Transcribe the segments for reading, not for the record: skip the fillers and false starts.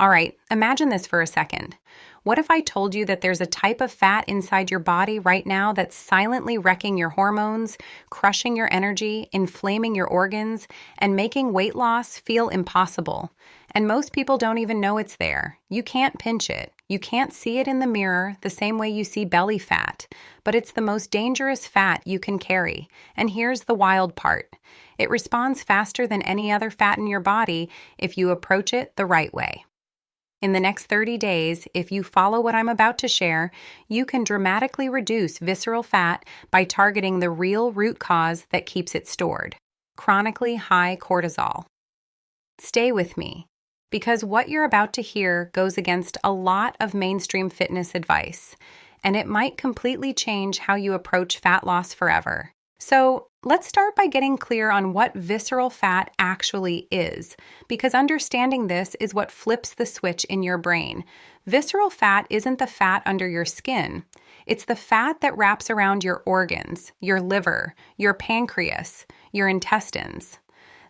All right, imagine this for a second. What if I told you that there's a type of fat inside your body right now that's silently wrecking your hormones, crushing your energy, inflaming your organs, and making weight loss feel impossible? And most people don't even know it's there. You can't pinch it. You can't see it in the mirror the same way you see belly fat. But it's the most dangerous fat you can carry. And here's the wild part. It responds faster than any other fat in your body if you approach it the right way. In the next 30 days, if you follow what I'm about to share, you can dramatically reduce visceral fat by targeting the real root cause that keeps it stored: chronically high cortisol. Stay with me, because what you're about to hear goes against a lot of mainstream fitness advice, and it might completely change how you approach fat loss forever. So, let's start by getting clear on what visceral fat actually is, because understanding this is what flips the switch in your brain. Visceral fat isn't the fat under your skin. It's the fat that wraps around your organs, your liver, your pancreas, your intestines.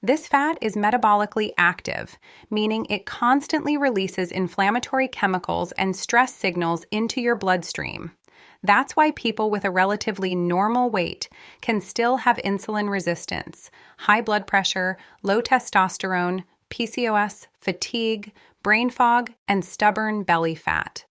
This fat is metabolically active, meaning it constantly releases inflammatory chemicals and stress signals into your bloodstream. That's why people with a relatively normal weight can still have insulin resistance, high blood pressure, low testosterone, PCOS, fatigue, brain fog, and stubborn belly fat.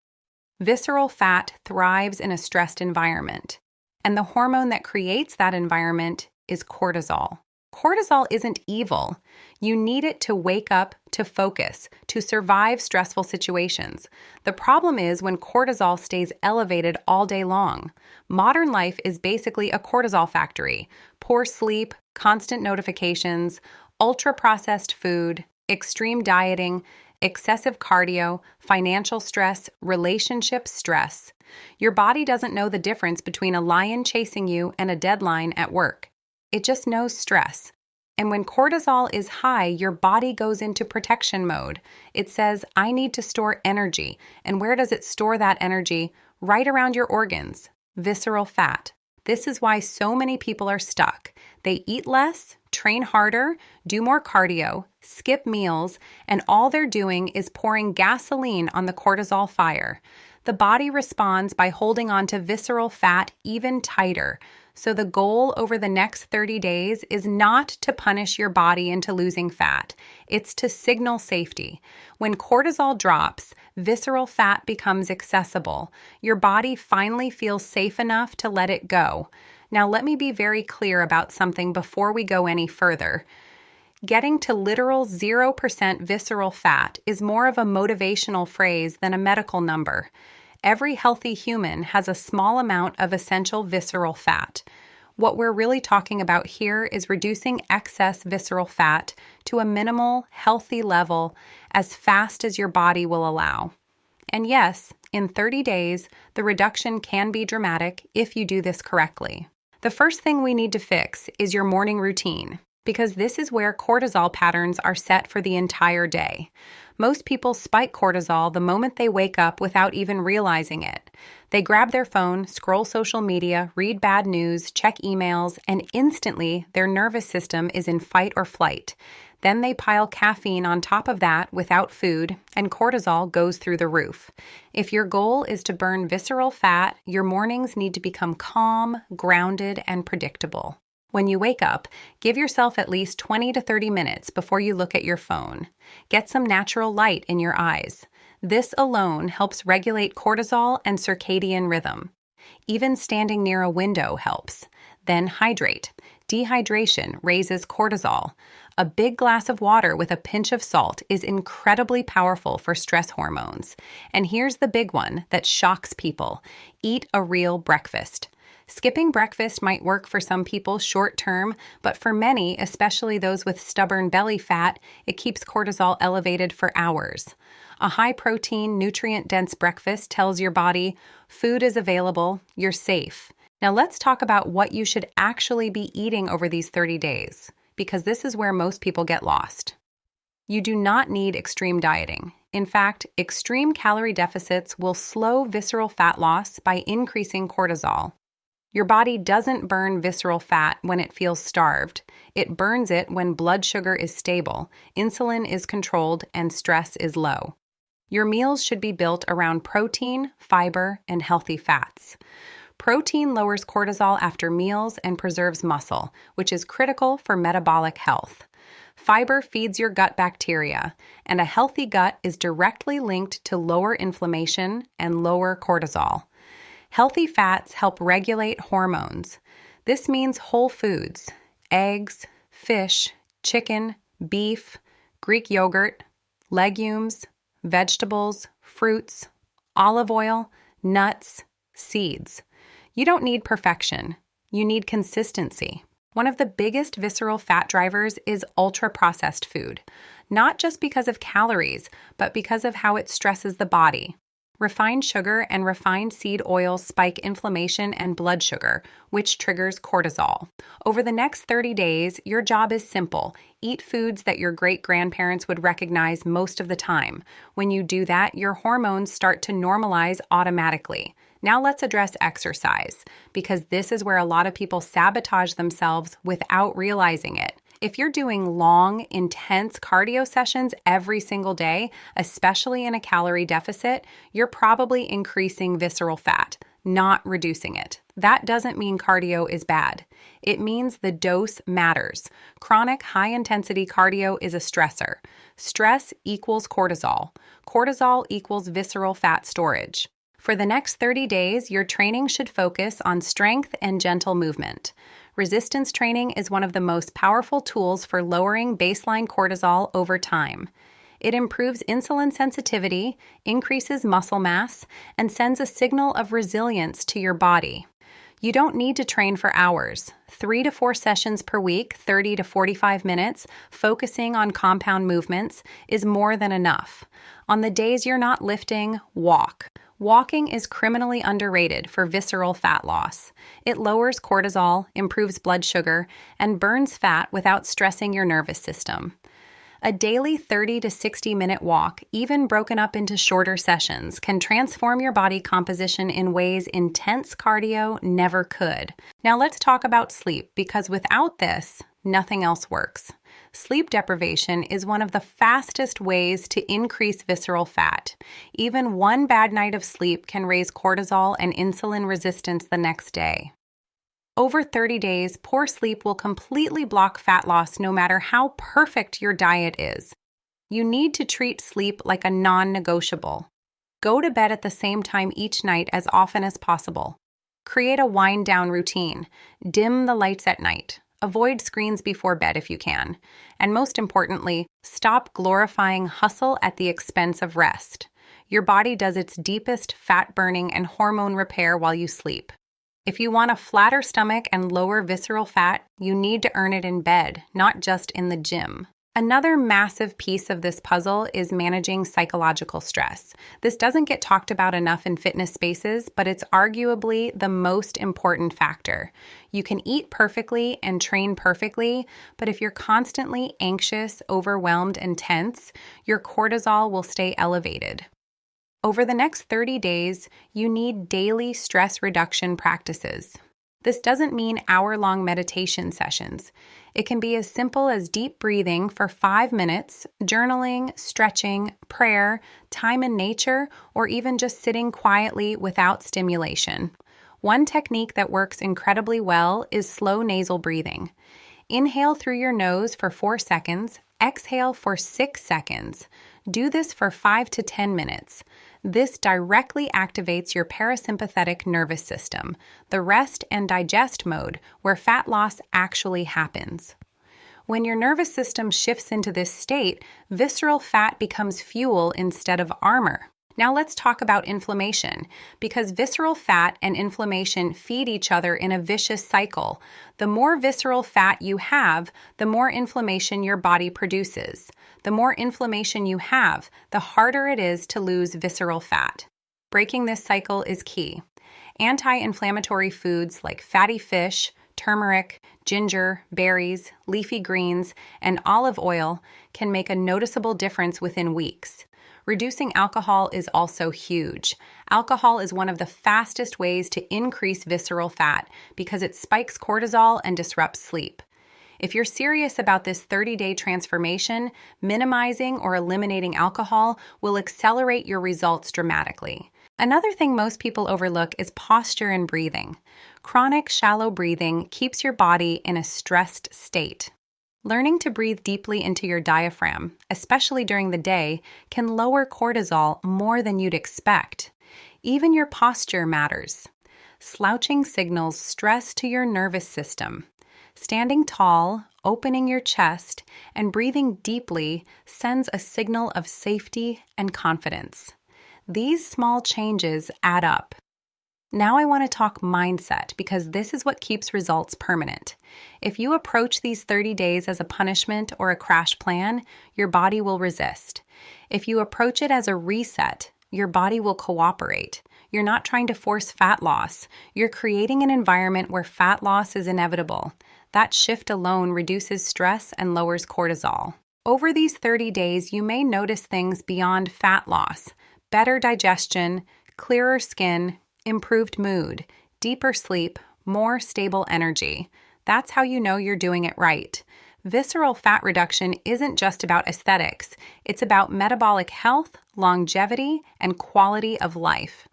Visceral fat thrives in a stressed environment, and the hormone that creates that environment is cortisol. Cortisol isn't evil. You need it to wake up, to focus, to survive stressful situations. The problem is when cortisol stays elevated all day long. Modern life is basically a cortisol factory. Poor sleep, constant notifications, ultra-processed food, extreme dieting, excessive cardio, financial stress, relationship stress. Your body doesn't know the difference between a lion chasing you and a deadline at work. It just knows stress. And when cortisol is high, your body goes into protection mode. It says, I need to store energy. And where does it store that energy? Right around your organs. Visceral fat. This is why so many people are stuck. They eat less, train harder, do more cardio, skip meals, and all they're doing is pouring gasoline on the cortisol fire. The body responds by holding on to visceral fat even tighter. So the goal over the next 30 days is not to punish your body into losing fat. It's to signal safety. When cortisol drops, visceral fat becomes accessible. Your body finally feels safe enough to let it go. Now, let me be very clear about something before we go any further. Getting to literal 0% visceral fat is more of a motivational phrase than a medical number. Every healthy human has a small amount of essential visceral fat. What we're really talking about here is reducing excess visceral fat to a minimal, healthy level as fast as your body will allow. And yes, in 30 days, the reduction can be dramatic if you do this correctly. The first thing we need to fix is your morning routine, because this is where cortisol patterns are set for the entire day. Most people spike cortisol the moment they wake up without even realizing it. They grab their phone, scroll social media, read bad news, check emails, and instantly their nervous system is in fight or flight. Then they pile caffeine on top of that without food, and cortisol goes through the roof. If your goal is to burn visceral fat, your mornings need to become calm, grounded, and predictable. When you wake up, give yourself at least 20 to 30 minutes before you look at your phone. Get some natural light in your eyes. This alone helps regulate cortisol and circadian rhythm. Even standing near a window helps. Then hydrate. Dehydration raises cortisol. A big glass of water with a pinch of salt is incredibly powerful for stress hormones. And here's the big one that shocks people. Eat a real breakfast. Skipping breakfast might work for some people short term, but for many, especially those with stubborn belly fat, it keeps cortisol elevated for hours. A high-protein, nutrient-dense breakfast tells your body, food is available, you're safe. Now let's talk about what you should actually be eating over these 30 days, because this is where most people get lost. You do not need extreme dieting. In fact, extreme calorie deficits will slow visceral fat loss by increasing cortisol. Your body doesn't burn visceral fat when it feels starved. It burns it when blood sugar is stable, insulin is controlled, and stress is low. Your meals should be built around protein, fiber, and healthy fats. Protein lowers cortisol after meals and preserves muscle, which is critical for metabolic health. Fiber feeds your gut bacteria, and a healthy gut is directly linked to lower inflammation and lower cortisol. Healthy fats help regulate hormones. This means whole foods, eggs, fish, chicken, beef, Greek yogurt, legumes, vegetables, fruits, olive oil, nuts, seeds. You don't need perfection. You need consistency. One of the biggest visceral fat drivers is ultra-processed food, not just because of calories, but because of how it stresses the body. Refined sugar and refined seed oils spike inflammation and blood sugar, which triggers cortisol. Over the next 30 days, your job is simple. Eat foods that your great-grandparents would recognize most of the time. When you do that, your hormones start to normalize automatically. Now let's address exercise, because this is where a lot of people sabotage themselves without realizing it. If you're doing long, intense cardio sessions every single day, especially in a calorie deficit, you're probably increasing visceral fat, not reducing it. That doesn't mean cardio is bad. It means the dose matters. Chronic high-intensity cardio is a stressor. Stress equals cortisol. Cortisol equals visceral fat storage. For the next 30 days, your training should focus on strength and gentle movement. Resistance training is one of the most powerful tools for lowering baseline cortisol over time. It improves insulin sensitivity, increases muscle mass, and sends a signal of resilience to your body. You don't need to train for hours. 3 to 4 sessions per week, 30 to 45 minutes, focusing on compound movements, is more than enough. On the days you're not lifting, walk. Walking is criminally underrated for visceral fat loss. It lowers cortisol, improves blood sugar, and burns fat without stressing your nervous system. A daily 30 to 60-minute walk, even broken up into shorter sessions, can transform your body composition in ways intense cardio never could. Now let's talk about sleep, because without this, nothing else works. Sleep deprivation is one of the fastest ways to increase visceral fat. Even one bad night of sleep can raise cortisol and insulin resistance the next day. Over 30 days, poor sleep will completely block fat loss no matter how perfect your diet is. You need to treat sleep like a non-negotiable. Go to bed at the same time each night as often as possible. Create a wind-down routine. Dim the lights at night. Avoid screens before bed if you can. And most importantly, stop glorifying hustle at the expense of rest. Your body does its deepest fat burning and hormone repair while you sleep. If you want a flatter stomach and lower visceral fat, you need to earn it in bed, not just in the gym. Another massive piece of this puzzle is managing psychological stress. This doesn't get talked about enough in fitness spaces, but it's arguably the most important factor. You can eat perfectly and train perfectly, but if you're constantly anxious, overwhelmed, and tense, your cortisol will stay elevated. Over the next 30 days, you need daily stress reduction practices. This doesn't mean hour-long meditation sessions. It can be as simple as deep breathing for 5 minutes, journaling, stretching, prayer, time in nature, or even just sitting quietly without stimulation. One technique that works incredibly well is slow nasal breathing. Inhale through your nose for 4 seconds, exhale for 6 seconds. Do this for 5 to 10 minutes. This directly activates your parasympathetic nervous system, the rest and digest mode, where fat loss actually happens. When your nervous system shifts into this state, visceral fat becomes fuel instead of armor. Now let's talk about inflammation, because visceral fat and inflammation feed each other in a vicious cycle. The more visceral fat you have, the more inflammation your body produces. The more inflammation you have, the harder it is to lose visceral fat. Breaking this cycle is key. Anti-inflammatory foods like fatty fish, turmeric, ginger, berries, leafy greens, and olive oil can make a noticeable difference within weeks. Reducing alcohol is also huge. Alcohol is one of the fastest ways to increase visceral fat because it spikes cortisol and disrupts sleep. If you're serious about this 30-day transformation, minimizing or eliminating alcohol will accelerate your results dramatically. Another thing most people overlook is posture and breathing. Chronic, shallow breathing keeps your body in a stressed state. Learning to breathe deeply into your diaphragm, especially during the day, can lower cortisol more than you'd expect. Even your posture matters. Slouching signals stress to your nervous system. Standing tall, opening your chest, and breathing deeply sends a signal of safety and confidence. These small changes add up. Now I want to talk mindset because this is what keeps results permanent. If you approach these 30 days as a punishment or a crash plan, your body will resist. If you approach it as a reset, your body will cooperate. You're not trying to force fat loss. You're creating an environment where fat loss is inevitable. That shift alone reduces stress and lowers cortisol. Over these 30 days, you may notice things beyond fat loss: better digestion, clearer skin, improved mood, deeper sleep, more stable energy. That's how you know you're doing it right. Visceral fat reduction isn't just about aesthetics. It's about metabolic health, longevity, and quality of life.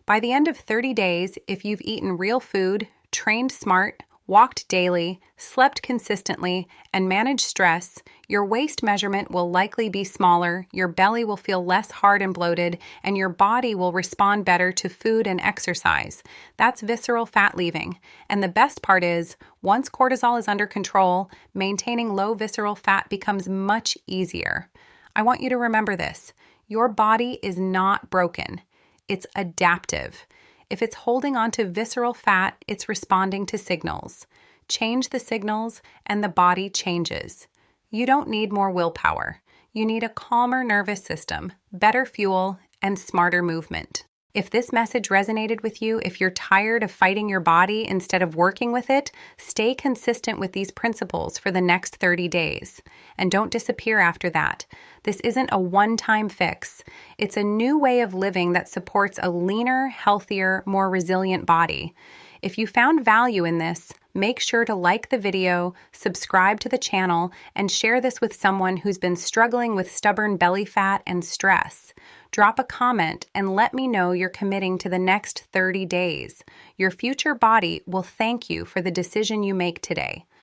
By the end of 30 days, if you've eaten real food, trained smart, walked daily, slept consistently, and managed stress, your waist measurement will likely be smaller, your belly will feel less hard and bloated, and your body will respond better to food and exercise. That's visceral fat leaving. And the best part is, once cortisol is under control, maintaining low visceral fat becomes much easier. I want you to remember this. Your body is not broken. It's adaptive. If it's holding on to visceral fat, it's responding to signals. Change the signals, and the body changes. You don't need more willpower. You need a calmer nervous system, better fuel, and smarter movement. If this message resonated with you, if you're tired of fighting your body instead of working with it, stay consistent with these principles for the next 30 days. And don't disappear after that. This isn't a one-time fix. It's a new way of living that supports a leaner, healthier, more resilient body. If you found value in this, make sure to like the video, subscribe to the channel, and share this with someone who's been struggling with stubborn belly fat and stress. Drop a comment and let me know you're committing to the next 30 days. Your future body will thank you for the decision you make today.